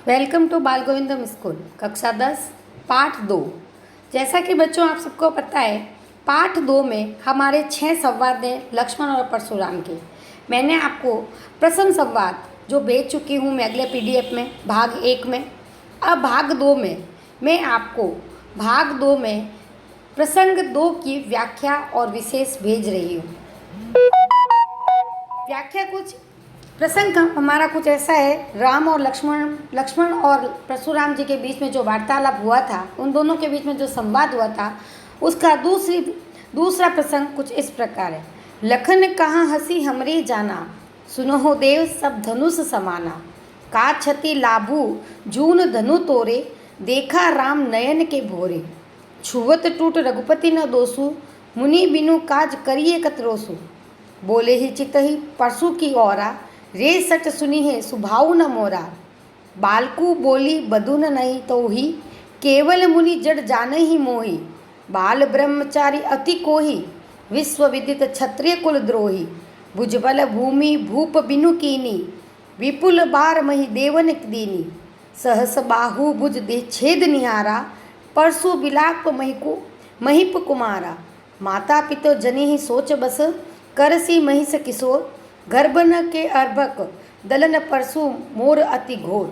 Welcome to बाल गोविंदम school कक्षा 10 पाठ 2। जैसा कि बच्चों आप सबको पता है, पाठ 2 में हमारे 6 संवाद हैं लक्ष्मण और परशुराम के। मैंने आपको प्रसंग संवाद जो भेज चुकी हूँ मैं अगले पीडीएफ में भाग 1 में। अब भाग 2 में मैं आपको भाग 2 में प्रसंग 2 की व्याख्या और विशेष भेज रही हूँ। व्याख्या कुछ प्रसंग का हमारा कुछ ऐसा है, राम और लक्ष्मण और परशुराम जी के बीच में जो वार्तालाप हुआ था, उन दोनों के बीच में जो संवाद हुआ था, उसका दूसरा प्रसंग कुछ इस प्रकार है। लखन कहाँ हंसी हमरे जाना, सुनो हो देव सब धनुष समाना। का क्षति लाभू जून धनु तोरे, देखा राम नयन के भोरे। छुवत टूट रघुपति न दोसु, मुनि बिनु काज करिए कतरोसु। बोले ही चित ही परसु की औरा, रे सट सुनी है सुभाऊ न मोरा। बालकू बोली बधुन नहीं तो ही, केवल मुनि जड़ जान ही मोही। बाल ब्रह्मचारी अति कोही, विश्व विदित क्षत्रिय कुल द्रोही। भुजबल भूमि भूप बिनु कीनी, विपुल बार मही देवन दीनी। सहस बाहु भुज दे छेद निहारा, परसु बिलाप महिप कुमारा। माता पितो जनी ही सोच बस, करसी महिष किशोर। गर्भन के अर्भक दलन परसु मोर अति घोर।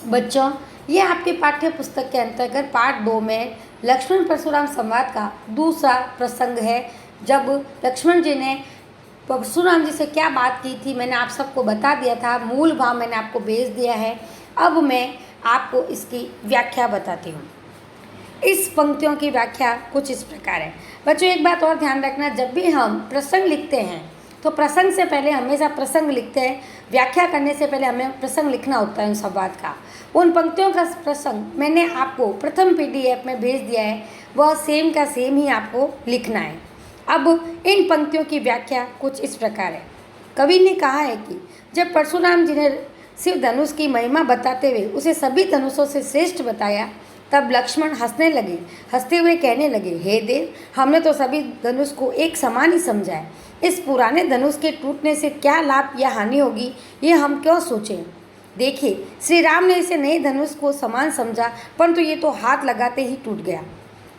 बच्चों, ये आपके पाठ्य पुस्तक के अंतर्गत पाठ 2 में लक्ष्मण परशुराम संवाद का दूसरा प्रसंग है। जब लक्ष्मण जी ने परशुराम जी से क्या बात की थी मैंने आप सबको बता दिया था, मूल भाव मैंने आपको भेज दिया है। अब मैं आपको इसकी व्याख्या बताती हूँ। इस पंक्तियों की व्याख्या कुछ इस प्रकार है। बच्चों, एक बात और ध्यान रखना, जब भी हम प्रसंग लिखते हैं तो प्रसंग से पहले हमेशा प्रसंग लिखते हैं, व्याख्या करने से पहले हमें प्रसंग लिखना होता है उन संवाद का। उन पंक्तियों का प्रसंग मैंने आपको प्रथम पीडीएफ में भेज दिया है, वह सेम का सेम ही आपको लिखना है। अब इन पंक्तियों की व्याख्या कुछ इस प्रकार है। कवि ने कहा है कि जब परशुराम जी ने शिव धनुष की महिमा बताते हुए उसे सभी धनुषों से श्रेष्ठ बताया, तब लक्ष्मण हंसने लगे। हंसते हुए कहने लगे, हे देव, हमने तो सभी धनुष को एक समान ही समझा है। इस पुराने धनुष के टूटने से क्या लाभ या हानि होगी, ये हम क्यों सोचें। देखिए, श्री राम ने इसे नए धनुष को समान समझा, परंतु ये तो हाथ लगाते ही टूट गया।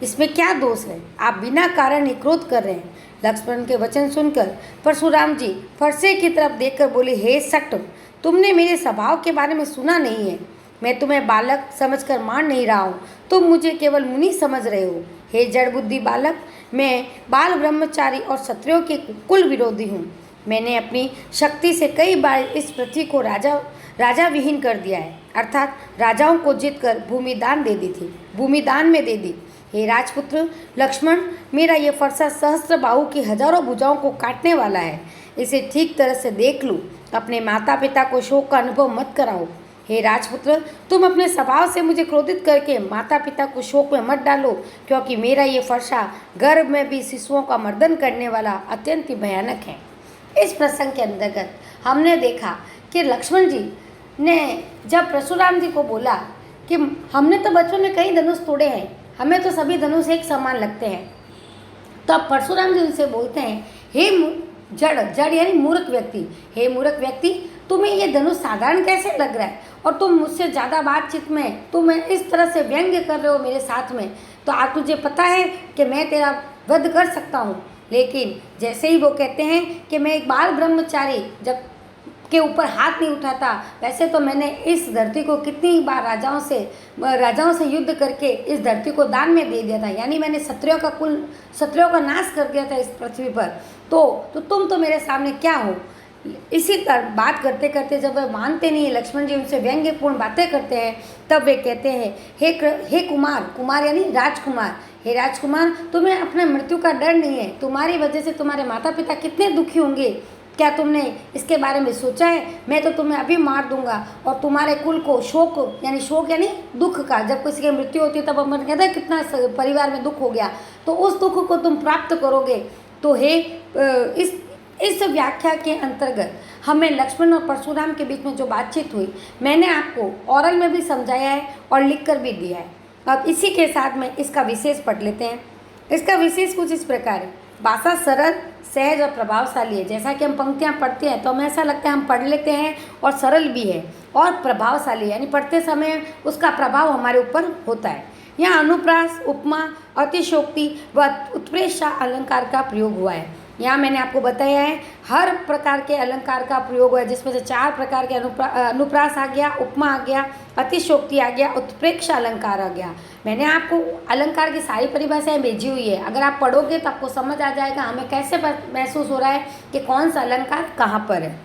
इसमें क्या दोष है? आप बिना कारण ही क्रोध कर रहे हैं। लक्ष्मण के वचन सुनकर परशुराम जी फरसे की तरफ देखकर बोले, हे सट, तुमने मेरे स्वभाव के बारे में सुना नहीं है। मैं तुम्हें बालक समझकर मार नहीं रहा हूँ, तुम मुझे केवल मुनि समझ रहे हो। हे जड़ बुद्धि बालक, मैं बाल ब्रह्मचारी और क्षत्रियों के कुल विरोधी हूँ। मैंने अपनी शक्ति से कई बार इस पृथ्वी को राजा विहीन कर दिया है, अर्थात राजाओं को जीतकर भूमि दान में दे दी। हे राजपुत्र लक्ष्मण, मेरा ये फरसा सहस्त्र बाहु की हजारों भुजाओं को काटने वाला है। इसे ठीक तरह से देख लूँ। अपने माता पिता को शोक का अनुभव मत कराओ। हे राजपुत्र, तुम अपने स्वभाव से मुझे क्रोधित करके माता पिता को शोक में मत डालो, क्योंकि मेरा ये फरसा गर्भ में भी शिशुओं का मर्दन करने वाला अत्यंत ही भयानक है। इस प्रसंग के अंतर्गत हमने देखा कि लक्ष्मण जी ने जब परशुराम जी को बोला कि हमने तो बचपन में कई धनुष तोड़े हैं, हमें तो सभी धनुष एक समान लगते हैं, तो अब परशुराम जी उनसे बोलते हैं, हे जड़ यानी मूर्ख व्यक्ति, हे मूर्ख व्यक्ति, तुम्हें ये धनुष साधारण कैसे लग रहा है और तुम मुझसे ज़्यादा बातचीत में तुम इस तरह से व्यंग्य कर रहे हो मेरे साथ में। तो आज तुझे पता है कि मैं तेरा वध कर सकता हूँ, लेकिन जैसे ही वो कहते हैं कि मैं एक बाल ब्रह्मचारी जब के ऊपर हाथ नहीं उठाता, वैसे तो मैंने इस धरती को कितनी बार राजाओं से युद्ध करके इस धरती को दान में दे दिया था, यानी मैंने क्षत्रियों का नाश कर दिया था इस पृथ्वी पर। तो तुम तो मेरे सामने क्या हो। इसी तरह बात करते करते जब वे मानते नहीं है, लक्ष्मण जी उनसे व्यंग्यपूर्ण बातें करते हैं, तब वे कहते हैं, हे कुमार यानी राजकुमार, हे राजकुमार, तुम्हें अपने मृत्यु का डर नहीं है। तुम्हारी वजह से तुम्हारे माता पिता कितने दुखी होंगे, क्या तुमने इसके बारे में सोचा है? मैं तो तुम्हें अभी मार दूंगा और तुम्हारे कुल को शोक यानी दुख का, जब किसी की मृत्यु होती है तब अपन कहते हैं कितना परिवार में दुख हो गया, तो उस दुख को तुम प्राप्त करोगे। तो हे इस व्याख्या के अंतर्गत हमें लक्ष्मण और परशुराम के बीच में जो बातचीत हुई, मैंने आपको ओरल में भी समझाया है और लिख कर भी दिया है। अब इसी के साथ में इसका विशेष पढ़ लेते हैं। इसका विशेष कुछ इस प्रकार है। भाषा सरल, सहज और प्रभावशाली है। जैसा कि हम पंक्तियाँ पढ़ते हैं तो हमें ऐसा लगता है हम पढ़ लेते हैं और सरल भी है और प्रभावशाली है, यानी पढ़ते समय उसका प्रभाव हमारे ऊपर होता है। यहाँ अनुप्रास, उपमा, अतिशयोक्ति व उत्प्रेक्षा अलंकार का प्रयोग हुआ है। यहाँ मैंने आपको बताया है हर प्रकार के अलंकार का प्रयोग हुआ है, जिसमें से 4 प्रकार के अनुप्रास आ गया, उपमा आ गया, अतिशयोक्ति आ गया, उत्प्रेक्षा अलंकार आ गया। मैंने आपको अलंकार की सारी परिभाषाएं भेजी हुई है, अगर आप पढ़ोगे तो आपको समझ आ जाएगा हमें कैसे महसूस हो रहा है कि कौन सा अलंकार कहाँ पर है।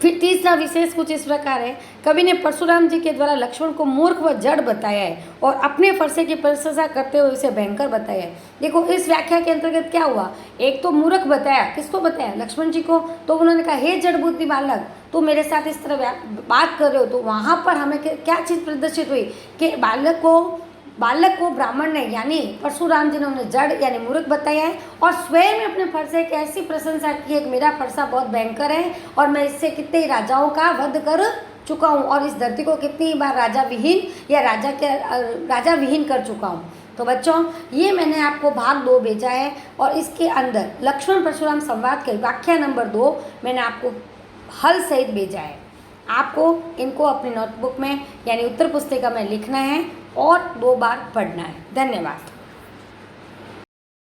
फिर तीसरा विशेष कुछ इस प्रकार है, कवि ने परशुराम जी के द्वारा लक्ष्मण को मूर्ख व जड़ बताया है और अपने फरसे की प्रशंसा करते हुए उसे भयंकर बताया है। देखो इस व्याख्या के अंतर्गत क्या हुआ, एक तो मूर्ख बताया, किसको बताया, लक्ष्मण जी को। तो उन्होंने कहा हे जड़ बुद्धि बालक, तू मेरे साथ इस तरह बात कर रहे हो। तो वहाँ पर हमें क्या चीज़ प्रदर्शित हुई कि बालक को ब्राह्मण ने यानी परशुराम जी ने उन्हें जड़ यानी मूर्ख बताया है और स्वयं अपने फरसे की ऐसी प्रशंसा की है कि मेरा फरसा बहुत भयंकर है और मैं इससे कितने ही राजाओं का वध कर चुका हूँ और इस धरती को कितनी बार राजा विहीन कर चुका हूँ। तो बच्चों ये मैंने आपको भाग 2 भेजा है और इसके अंदर लक्ष्मण परशुराम संवाद के व्याख्या नंबर 2 मैंने आपको हल सहित भेजा है। आपको इनको अपनी नोटबुक में यानी उत्तर पुस्तिका में लिखना है और 2 बार पढ़ना है। धन्यवाद।